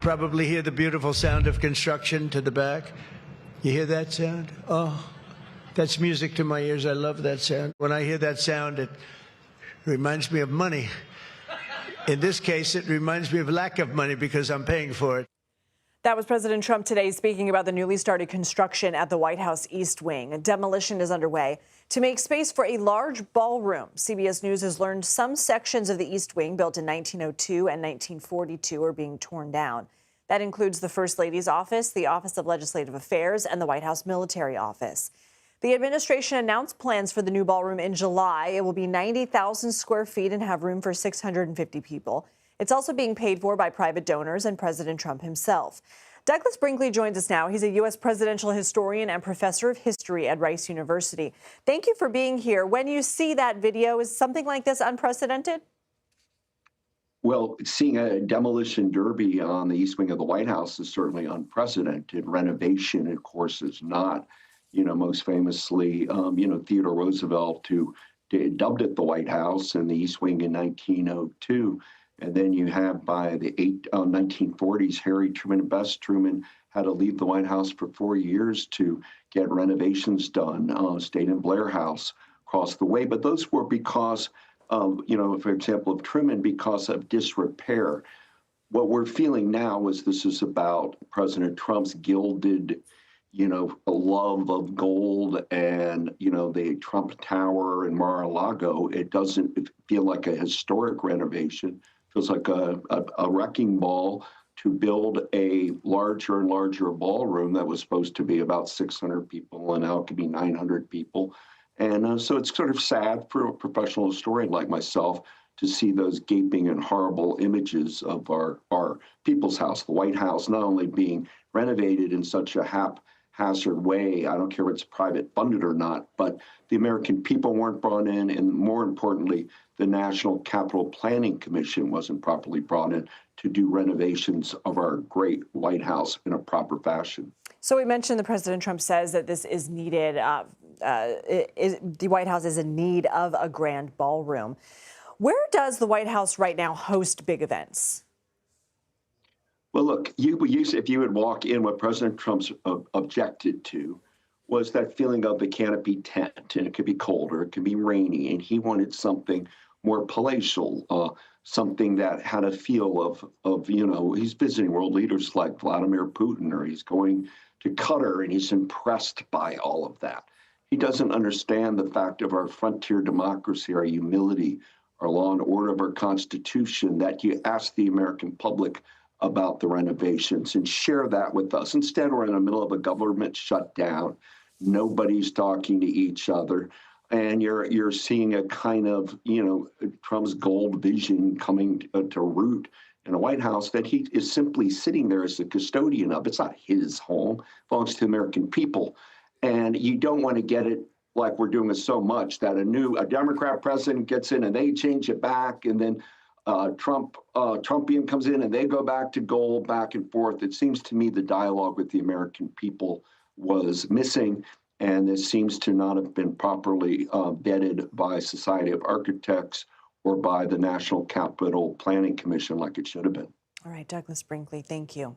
Probably hear the beautiful sound of construction to the back. You hear that sound? Oh, that's music to my ears. I love that sound. When I hear that sound, it reminds me of money. In this case, it reminds me of lack of money because I'm paying for it. That was President Trump today speaking about the newly started construction at the White House East Wing. A demolition is underway to make space for a large ballroom. CBS News has learned some sections of the East Wing built in 1902 and 1942 are being torn down. That includes the First Lady's office, the Office of Legislative Affairs, and the White House Military Office. The administration announced plans for the new ballroom in July. It will be 90,000 square feet and have room for 650 people. It's also being paid for by private donors and President Trump himself. Douglas Brinkley joins us now. He's a U.S. presidential historian and professor of history at Rice University. Thank you for being here. When you see that video, is something like this unprecedented? Well, seeing a demolition derby on the East Wing of the White House is certainly unprecedented. Renovation, of course, is not. Most famously, Theodore Roosevelt, who dubbed it the White House and the East Wing in 1902. And then you have by the 1940s, Harry Truman and Bess Truman had to leave the White House for 4 years to get renovations done, stayed in Blair House across the way. But those were because of, for example, of Truman, because of disrepair. What we're feeling now is this is about President Trump's gilded, a love of gold and, the Trump Tower in Mar-a-Lago. It doesn't feel like a historic renovation. Feels like a wrecking ball to build a larger and larger ballroom that was supposed to be about 600 people, and now it could be 900 people. And so it's sort of sad for a professional historian like myself to see those gaping and horrible images of our people's house, the White House, not only being renovated in such a haphazard way. I don't care if it's private funded or not, but the American people weren't brought in, and more importantly, the National Capital Planning Commission wasn't properly brought in to do renovations of our great White House in a proper fashion. So we mentioned that President Trump says that this is needed. The White House is in need of a grand ballroom. Where does the White House right now host big events? Well, look, if you would walk in, what President Trump's objected to was that feeling of the canopy tent, and it could be colder, it could be rainy, and he wanted something more palatial, something that had a feel of he's visiting world leaders like Vladimir Putin, or he's going to Qatar, and he's impressed by all of that. He doesn't understand the fact of our frontier democracy, our humility, our law and order of our Constitution, that you ask the American public about the renovations and share that with us. Instead, we're in the middle of a government shutdown. Nobody's talking to each other. And you're seeing a kind of, Trump's gold vision coming to root in a White House that he is simply sitting there as the custodian of. It's not his home, it belongs to the American people. And you don't want to get it like we're doing it so much that a Democrat president gets in and they change it back, and then Trumpian comes in and they go back to gold, back and forth. It seems to me the dialogue with the American people was missing, and this seems to not have been properly vetted by Society of Architects or by the National Capital Planning Commission like it should have been. All right, Douglas Brinkley, thank you.